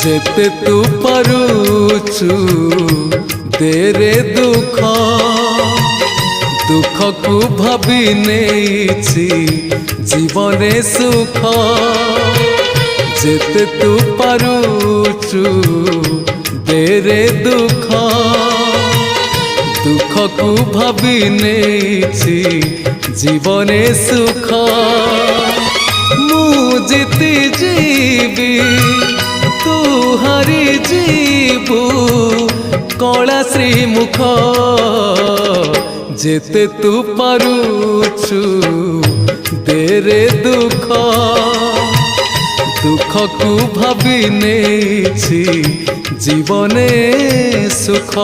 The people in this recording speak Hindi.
जेते तू पारुचु तेरे दुख दुख को भाभी नेछि जीवने सुख जेते तू पारुचु तेरे दुख दुख को भाभी नेछि जीवने सुख मु जीती जीवी तू हारी जीवु कला श्रीमुख जेते तू पारुचु तेरे दुख दुख को भाभी नेछि जीवने सुख।